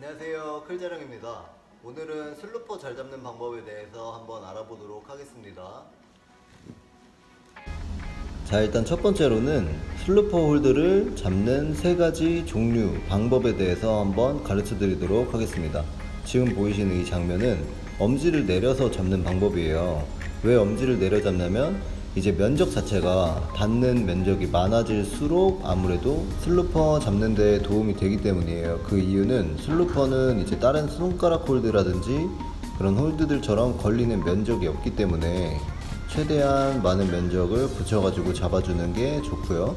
안녕하세요, 클자령입니다. 오늘은 슬루퍼 잘 잡는 방법에 대해서 한번 알아보도록 하겠습니다. 자, 일단 첫 번째로는 슬루퍼 홀드를 잡는 세 가지 종류, 방법에 대해서 한번 가르쳐 드리도록 하겠습니다. 지금 보이시는 이 장면은 엄지를 내려서 잡는 방법이에요. 왜 엄지를 내려 잡냐면 이제 면적 자체가 닿는 면적이 많아질수록 아무래도 슬루퍼 잡는 데 도움이 되기 때문이에요. 그 이유는 슬루퍼는 이제 다른 손가락 홀드라든지 그런 홀드들처럼 걸리는 면적이 없기 때문에 최대한 많은 면적을 붙여가지고 잡아주는 게 좋고요.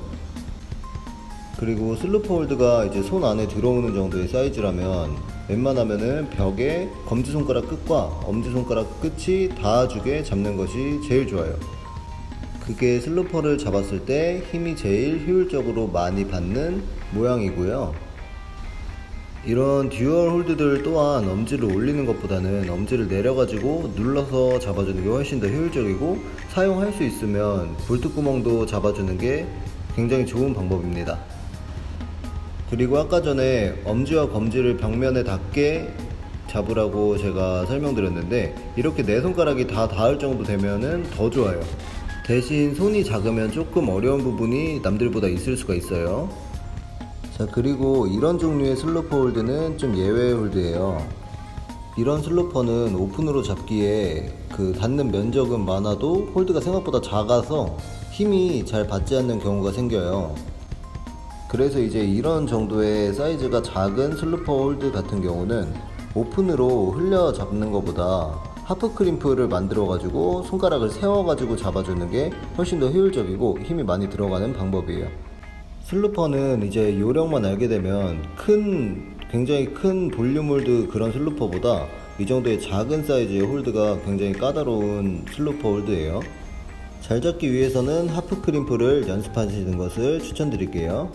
그리고 슬루퍼 홀드가 이제 손 안에 들어오는 정도의 사이즈라면 웬만하면은 벽에 검지손가락 끝과 엄지손가락 끝이 닿아주게 잡는 것이 제일 좋아요. 그게 슬루퍼를 잡았을 때 힘이 제일 효율적으로 많이 받는 모양이고요. 이런 듀얼 홀드들 또한 엄지를 올리는 것보다는 엄지를 내려가지고 눌러서 잡아주는 게 훨씬 더 효율적이고, 사용할 수 있으면 볼트구멍도 잡아주는 게 굉장히 좋은 방법입니다. 그리고 아까 전에 엄지와 검지를 벽면에 닿게 잡으라고 제가 설명드렸는데, 이렇게 네 손가락이 다 닿을 정도 되면은 더 좋아요. 대신 손이 작으면 조금 어려운 부분이 남들보다 있을 수가 있어요. 자, 그리고 이런 종류의 슬루퍼 홀드는 좀 예외 홀드예요. 이런 슬루퍼는 오픈으로 잡기에 그 닿는 면적은 많아도 홀드가 생각보다 작아서 힘이 잘 받지 않는 경우가 생겨요. 그래서 이제 이런 정도의 사이즈가 작은 슬루퍼 홀드 같은 경우는 오픈으로 흘려 잡는 것보다 하프 크림프를 만들어 가지고 손가락을 세워 가지고 잡아주는 게 훨씬 더 효율적이고 힘이 많이 들어가는 방법이에요. 슬루퍼는 이제 요령만 알게 되면 굉장히 큰 볼륨 홀드 그런 슬루퍼보다 이 정도의 작은 사이즈의 홀드가 굉장히 까다로운 슬루퍼 홀드예요. 잘 잡기 위해서는 하프 크림프를 연습하시는 것을 추천드릴게요.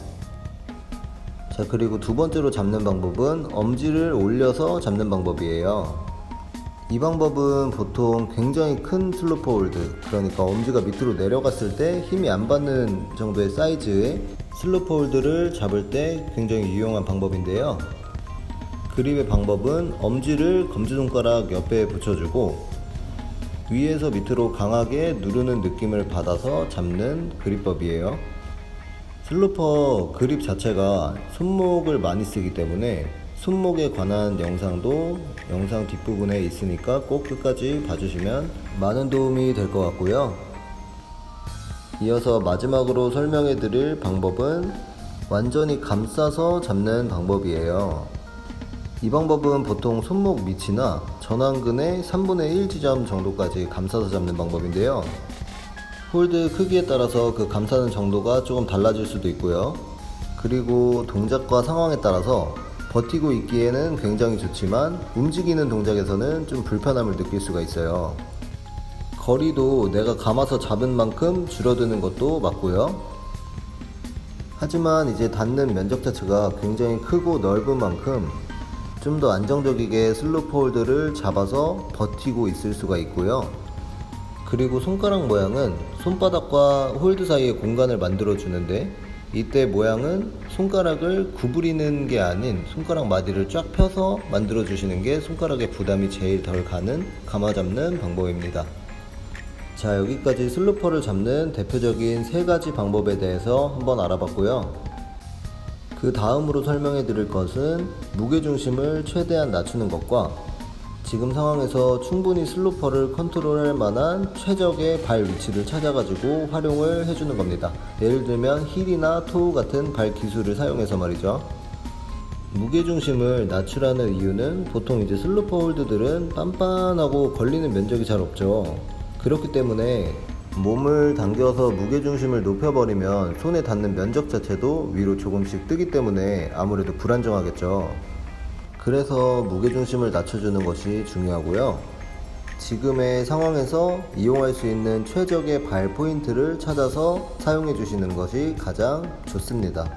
자, 그리고 두 번째로 잡는 방법은 엄지를 올려서 잡는 방법이에요. 이 방법은 보통 굉장히 큰 슬루퍼 홀드, 그러니까 엄지가 밑으로 내려갔을 때 힘이 안 받는 정도의 사이즈의 슬루퍼 홀드를 잡을 때 굉장히 유용한 방법인데요. 그립의 방법은 엄지를 검지손가락 옆에 붙여주고 위에서 밑으로 강하게 누르는 느낌을 받아서 잡는 그립법이에요. 슬루퍼 그립 자체가 손목을 많이 쓰기 때문에 손목에 관한 영상도 영상 뒷부분에 있으니까 꼭 끝까지 봐주시면 많은 도움이 될 것 같고요. 이어서 마지막으로 설명해 드릴 방법은 완전히 감싸서 잡는 방법이에요. 이 방법은 보통 손목 밑이나 전완근의 3분의 1 지점 정도까지 감싸서 잡는 방법인데요. 홀드 크기에 따라서 그 감싸는 정도가 조금 달라질 수도 있고요. 그리고 동작과 상황에 따라서 버티고 있기에는 굉장히 좋지만 움직이는 동작에서는 좀 불편함을 느낄 수가 있어요. 거리도 내가 감아서 잡은 만큼 줄어드는 것도 맞고요. 하지만 이제 닿는 면적 자체가 굉장히 크고 넓은 만큼 좀 더 안정적이게 슬루퍼 홀드를 잡아서 버티고 있을 수가 있고요. 그리고 손가락 모양은 손바닥과 홀드 사이에 공간을 만들어 주는데, 이때 모양은 손가락을 구부리는 게 아닌 손가락 마디를 쫙 펴서 만들어 주시는 게 손가락에 부담이 제일 덜 가는 감아 잡는 방법입니다. 자, 여기까지 슬루퍼를 잡는 대표적인 세 가지 방법에 대해서 한번 알아봤고요. 그 다음으로 설명해 드릴 것은 무게중심을 최대한 낮추는 것과 지금 상황에서 충분히 슬루퍼를 컨트롤할 만한 최적의 발 위치를 찾아가지고 활용을 해주는 겁니다. 예를 들면 힐이나 토우 같은 발 기술을 사용해서 말이죠. 무게중심을 낮추라는 이유는 보통 이제 슬루퍼 홀드들은 빤빤하고 걸리는 면적이 잘 없죠. 그렇기 때문에 몸을 당겨서 무게중심을 높여버리면 손에 닿는 면적 자체도 위로 조금씩 뜨기 때문에 아무래도 불안정하겠죠. 그래서 무게중심을 낮춰주는 것이 중요하고요. 지금의 상황에서 이용할 수 있는 최적의 발 포인트를 찾아서 사용해 주시는 것이 가장 좋습니다.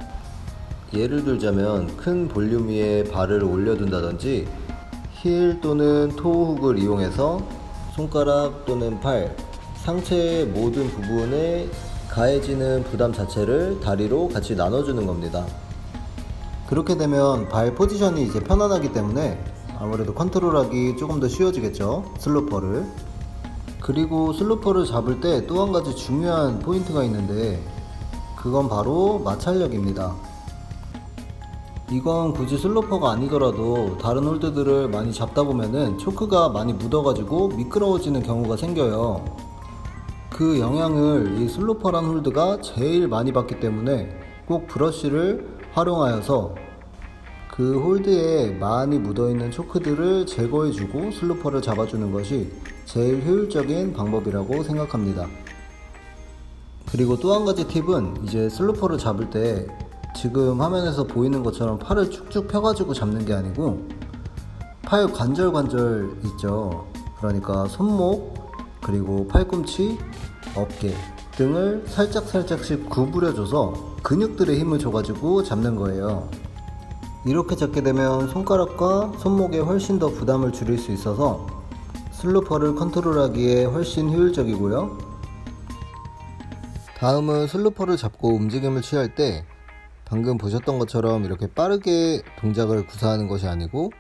예를 들자면 큰 볼륨 위에 발을 올려둔다든지 힐 또는 토우 훅을 이용해서 손가락 또는 팔, 상체의 모든 부분에 가해지는 부담 자체를 다리로 같이 나눠주는 겁니다. 그렇게 되면 발 포지션이 이제 편안하기 때문에 아무래도 컨트롤하기 조금 더 쉬워지겠죠, 슬로퍼를. 그리고 슬로퍼를 잡을 때 또 한 가지 중요한 포인트가 있는데, 그건 바로 마찰력입니다. 이건 굳이 슬로퍼가 아니더라도 다른 홀드들을 많이 잡다 보면은 초크가 많이 묻어가지고 미끄러워지는 경우가 생겨요. 그 영향을 이 슬로퍼란 홀드가 제일 많이 받기 때문에 꼭 브러쉬를 활용하여서 그 홀드에 많이 묻어있는 초크들을 제거해주고 슬로퍼를 잡아주는 것이 제일 효율적인 방법이라고 생각합니다. 그리고 또 한 가지 팁은, 이제 슬로퍼를 잡을 때 지금 화면에서 보이는 것처럼 팔을 쭉쭉 펴가지고 잡는 게 아니고, 팔 관절 있죠. 그러니까 손목, 그리고 팔꿈치, 어깨 등을 살짝씩 구부려줘서 근육들의 힘을 줘가지고 잡는 거예요. 이렇게 잡게 되면 손가락과 손목에 훨씬 더 부담을 줄일 수 있어서 슬로퍼를 컨트롤하기에 훨씬 효율적이고요. 다음은 슬로퍼를 잡고 움직임을 취할 때 방금 보셨던 것처럼 이렇게 빠르게 동작을 구사하는 것이 아니고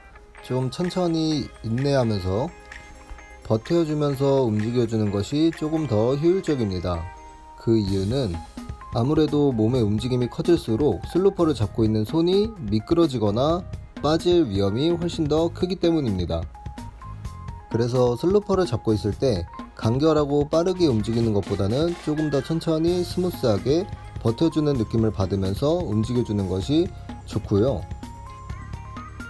좀 천천히 인내하면서 버텨주면서 움직여주는 것이 조금 더 효율적입니다. 그 이유는 아무래도 몸의 움직임이 커질수록 슬로퍼를 잡고 있는 손이 미끄러지거나 빠질 위험이 훨씬 더 크기 때문입니다. 그래서 슬로퍼를 잡고 있을 때 간결하고 빠르게 움직이는 것보다는 조금 더 천천히 스무스하게 버텨주는 느낌을 받으면서 움직여주는 것이 좋고요.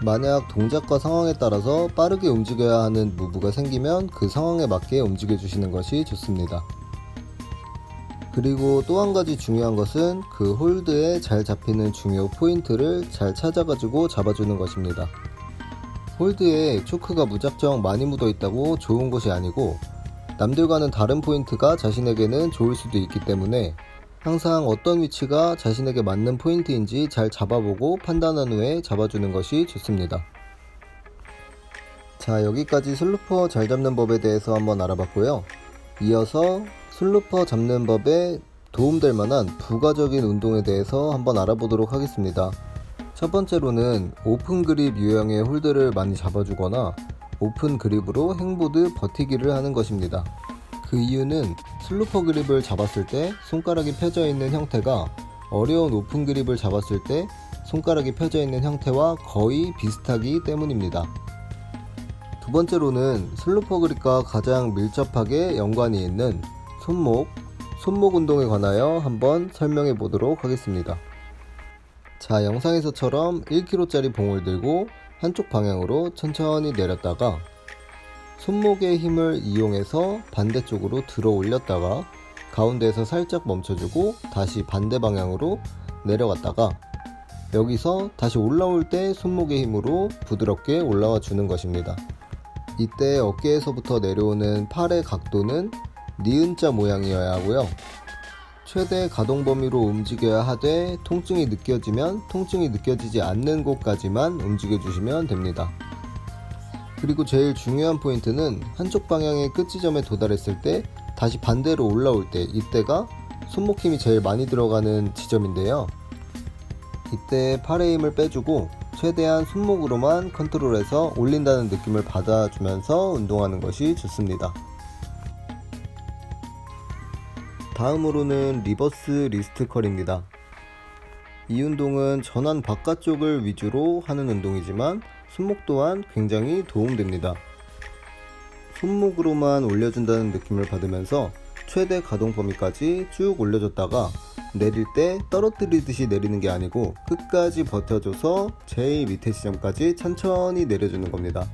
만약 동작과 상황에 따라서 빠르게 움직여야 하는 무브가 생기면 그 상황에 맞게 움직여주시는 것이 좋습니다. 그리고 또 한 가지 중요한 것은 그 홀드에 잘 잡히는 중요 포인트를 잘 찾아가지고 잡아주는 것입니다. 홀드에 초크가 무작정 많이 묻어 있다고 좋은 것이 아니고, 남들과는 다른 포인트가 자신에게는 좋을 수도 있기 때문에 항상 어떤 위치가 자신에게 맞는 포인트인지 잘 잡아보고 판단한 후에 잡아주는 것이 좋습니다. 자, 여기까지 슬로퍼 잘 잡는 법에 대해서 한번 알아봤고요. 이어서 슬로퍼 잡는 법에 도움될 만한 부가적인 운동에 대해서 한번 알아보도록 하겠습니다. 첫 번째로는 오픈 그립 유형의 홀드를 많이 잡아주거나 오픈 그립으로 행보드 버티기를 하는 것입니다. 그 이유는 슬로퍼 그립을 잡았을 때 손가락이 펴져 있는 형태가 어려운 오픈 그립을 잡았을 때 손가락이 펴져 있는 형태와 거의 비슷하기 때문입니다. 두 번째로는 슬로퍼 그립과 가장 밀접하게 연관이 있는 손목 운동에 관하여 한번 설명해 보도록 하겠습니다. 자, 영상에서처럼 1kg짜리 봉을 들고 한쪽 방향으로 천천히 내렸다가 손목의 힘을 이용해서 반대쪽으로 들어 올렸다가 가운데에서 살짝 멈춰주고 다시 반대 방향으로 내려갔다가 여기서 다시 올라올 때 손목의 힘으로 부드럽게 올라와 주는 것입니다. 이때 어깨에서부터 내려오는 팔의 각도는 니은자 모양이어야 하고요. 최대 가동 범위로 움직여야 하되 통증이 느껴지면 통증이 느껴지지 않는 곳까지만 움직여 주시면 됩니다. 그리고 제일 중요한 포인트는 한쪽 방향의 끝 지점에 도달했을 때 다시 반대로 올라올 때, 이때가 손목 힘이 제일 많이 들어가는 지점인데요. 이때 팔의 힘을 빼주고 최대한 손목으로만 컨트롤해서 올린다는 느낌을 받아주면서 운동하는 것이 좋습니다. 다음으로는 리버스 리스트 컬입니다. 이 운동은 전환 바깥쪽을 위주로 하는 운동이지만 손목 또한 굉장히 도움됩니다. 손목으로만 올려준다는 느낌을 받으면서 최대 가동 범위까지 쭉 올려줬다가 내릴 때 떨어뜨리듯이 내리는 게 아니고 끝까지 버텨줘서 제일 밑에 지점까지 천천히 내려주는 겁니다.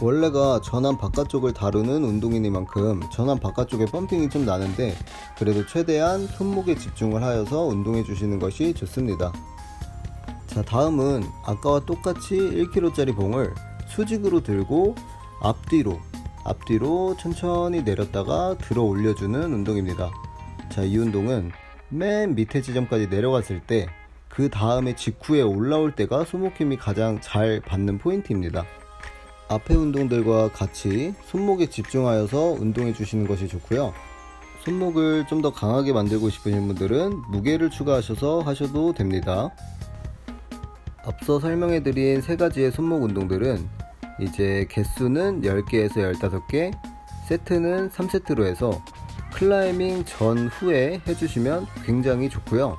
원래가 전환 바깥쪽을 다루는 운동이니만큼 전환 바깥쪽에 펌핑이 좀 나는데 그래도 최대한 손목에 집중을 하여서 운동해 주시는 것이 좋습니다. 자, 다음은 아까와 똑같이 1kg짜리 봉을 수직으로 들고 앞뒤로 천천히 내렸다가 들어 올려주는 운동입니다. 자, 이 운동은 맨 밑에 지점까지 내려갔을 때 그 다음에 직후에 올라올 때가 손목 힘이 가장 잘 받는 포인트입니다. 앞의 운동들과 같이 손목에 집중하여서 운동해 주시는 것이 좋고요. 손목을 좀 더 강하게 만들고 싶으신 분들은 무게를 추가하셔서 하셔도 됩니다. 앞서 설명해드린 세 가지의 손목 운동들은 이제 개수는 10개에서 15개, 세트는 3세트로 해서 클라이밍 전후에 해주시면 굉장히 좋고요.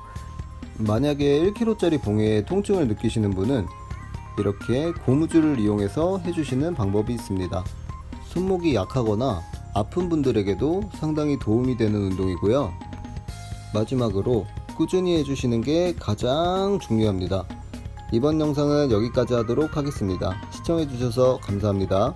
만약에 1kg짜리 봉에 통증을 느끼시는 분은 이렇게 고무줄을 이용해서 해주시는 방법이 있습니다. 손목이 약하거나 아픈 분들에게도 상당히 도움이 되는 운동이고요. 마지막으로 꾸준히 해주시는 게 가장 중요합니다. 이번 영상은 여기까지 하도록 하겠습니다. 시청해주셔서 감사합니다.